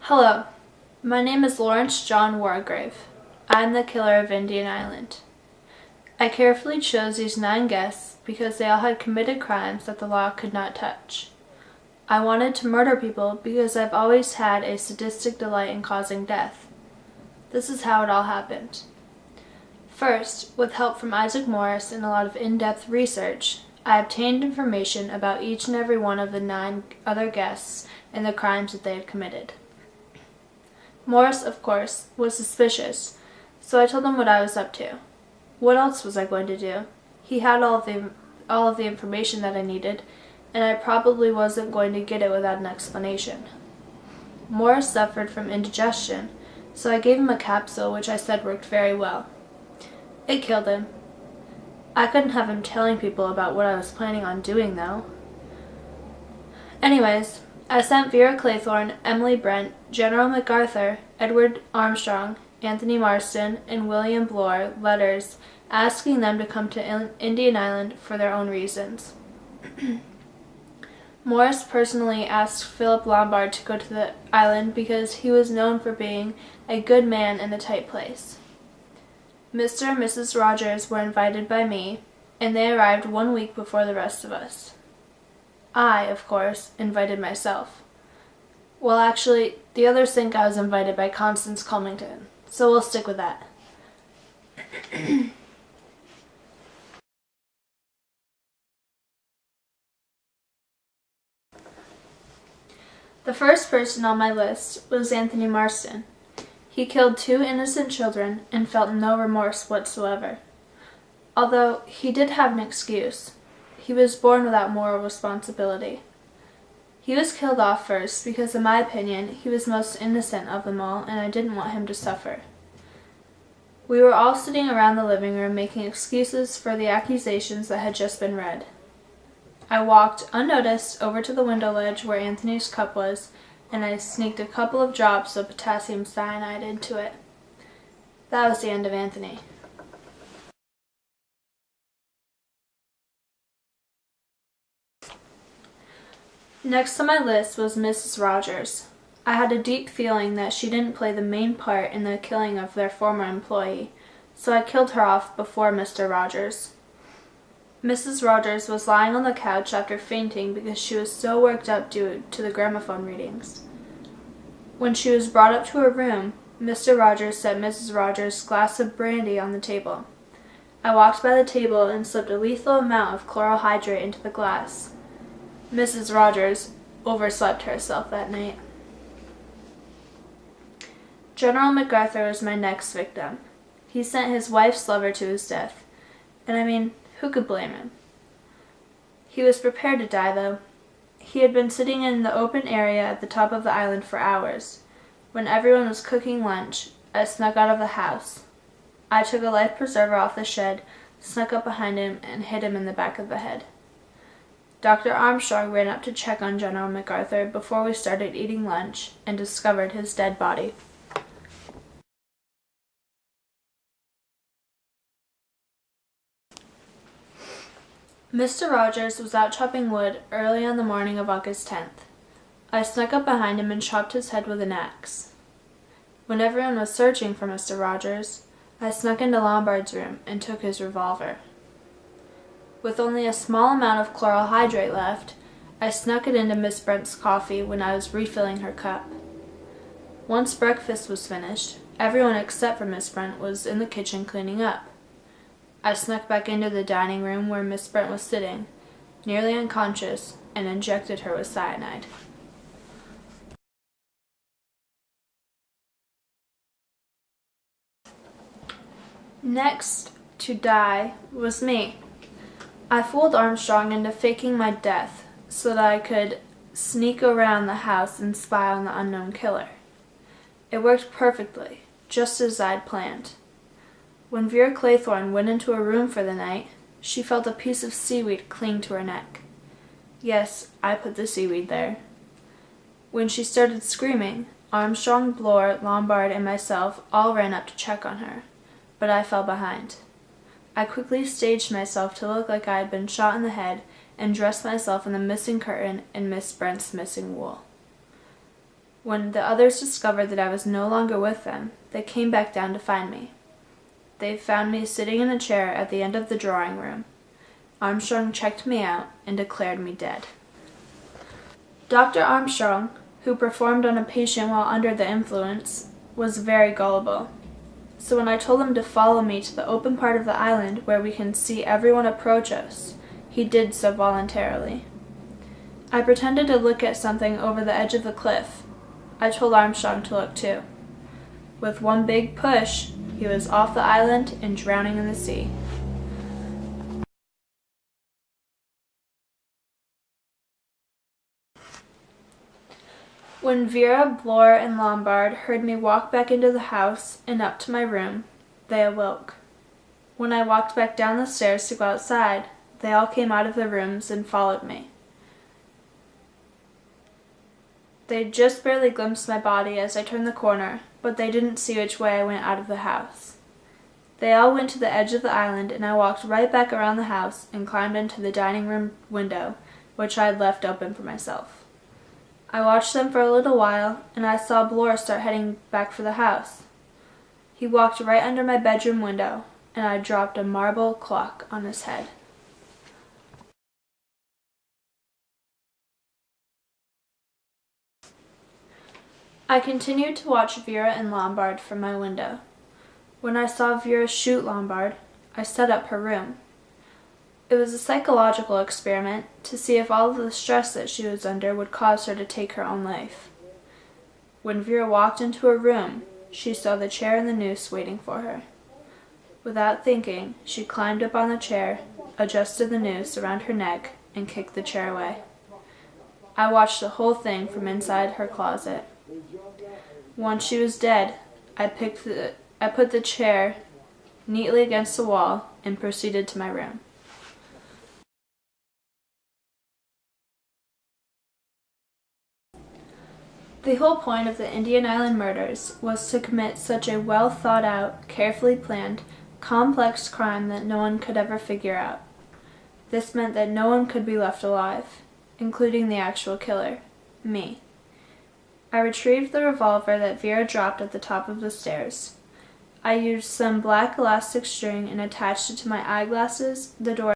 Hello, my name is Lawrence John Wargrave. I am the killer of Indian Island. I carefully chose these 9 guests because they all had committed crimes that the law could not touch. I wanted to murder people because I've always had a sadistic delight in causing death. This is how it all happened. First, with help from Isaac Morris and a lot of in-depth research, I obtained information about each and every one of the 9 other guests and the crimes that they had committed. Morris, of course, was suspicious, so I told him what I was up to. What else was I going to do? He had all of the information that I needed, and I probably wasn't going to get it without an explanation. Morris suffered from indigestion, so I gave him a capsule which I said worked very well. It killed him. I couldn't have him telling people about what I was planning on doing, though. Anyways, I sent Vera Claythorne, Emily Brent, General MacArthur, Edward Armstrong, Anthony Marston, and William Bloor letters asking them to come to Indian Island for their own reasons. Morris personally asked Philip Lombard to go to the island because he was known for being a good man in a tight place. Mr. and Mrs. Rogers were invited by me, and they arrived 1 week before the rest of us. I, of course, invited myself. Well, actually, the others think I was invited by Constance Culmington, so we'll stick with that. The first person on my list was Anthony Marston. He killed 2 innocent children and felt no remorse whatsoever. Although he did have an excuse. He was born without moral responsibility. He was killed off first because, in my opinion, he was most innocent of them all, and I didn't want him to suffer. We were all sitting around the living room making excuses for the accusations that had just been read. I walked, unnoticed, over to the window ledge where Anthony's cup was, and I sneaked a couple of drops of potassium cyanide into it. That was the end of Anthony. Next on my list was Mrs. Rogers. I had a deep feeling that she didn't play the main part in the killing of their former employee, so I killed her off before Mr. Rogers. Mrs. Rogers was lying on the couch after fainting because she was so worked up due to the gramophone readings. When she was brought up to her room, Mr. Rogers set Mrs. Rogers' glass of brandy on the table. I walked by the table and slipped a lethal amount of chloral hydrate into the glass. Mrs. Rogers overslept herself that night. General MacArthur was my next victim. He sent his wife's lover to his death, and I mean, who could blame him? He was prepared to die, though. He had been sitting in the open area at the top of the island for hours. When everyone was cooking lunch, I snuck out of the house. I took a life preserver off the shed, snuck up behind him, and hit him in the back of the head. Dr. Armstrong ran up to check on General MacArthur before we started eating lunch and discovered his dead body. Mr. Rogers was out chopping wood early on the morning of August 10th. I snuck up behind him and chopped his head with an axe. When everyone was searching for Mr. Rogers, I snuck into Lombard's room and took his revolver. With only a small amount of chloral hydrate left, I snuck it into Miss Brent's coffee when I was refilling her cup. Once breakfast was finished, everyone except for Miss Brent was in the kitchen cleaning up. I snuck back into the dining room where Miss Brent was sitting, nearly unconscious, and injected her with cyanide. Next to die was me. I fooled Armstrong into faking my death so that I could sneak around the house and spy on the unknown killer. It worked perfectly, just as I'd planned. When Vera Claythorne went into her room for the night, she felt a piece of seaweed cling to her neck. Yes, I put the seaweed there. When she started screaming, Armstrong, Bloor, Lombard, and myself all ran up to check on her, but I fell behind. I quickly staged myself to look like I had been shot in the head and dressed myself in the missing curtain and Miss Brent's missing wool. When the others discovered that I was no longer with them, they came back down to find me. They found me sitting in a chair at the end of the drawing room. Armstrong checked me out and declared me dead. Dr. Armstrong, who performed on a patient while under the influence, was very gullible. So when I told him to follow me to the open part of the island where we can see everyone approach us, he did so voluntarily. I pretended to look at something over the edge of the cliff. I told Armstrong to look too. With one big push, he was off the island and drowning in the sea. When Vera, Bloor, and Lombard heard me walk back into the house and up to my room, they awoke. When I walked back down the stairs to go outside, they all came out of their rooms and followed me. They just barely glimpsed my body as I turned the corner, but they didn't see which way I went out of the house. They all went to the edge of the island, and I walked right back around the house and climbed into the dining room window, which I had left open for myself. I watched them for a little while, and I saw Bloor start heading back for the house. He walked right under my bedroom window, and I dropped a marble clock on his head. I continued to watch Vera and Lombard from my window. When I saw Vera shoot Lombard, I set up her room. It was a psychological experiment to see if all of the stress that she was under would cause her to take her own life. When Vera walked into her room, she saw the chair and the noose waiting for her. Without thinking, she climbed up on the chair, adjusted the noose around her neck, and kicked the chair away. I watched the whole thing from inside her closet. Once she was dead, I put the chair neatly against the wall and proceeded to my room. The whole point of the Indian Island murders was to commit such a well thought out, carefully planned, complex crime that no one could ever figure out. This meant that no one could be left alive, including the actual killer, me. I retrieved the revolver that Vera dropped at the top of the stairs. I used some black elastic string and attached it to my eyeglasses, the door,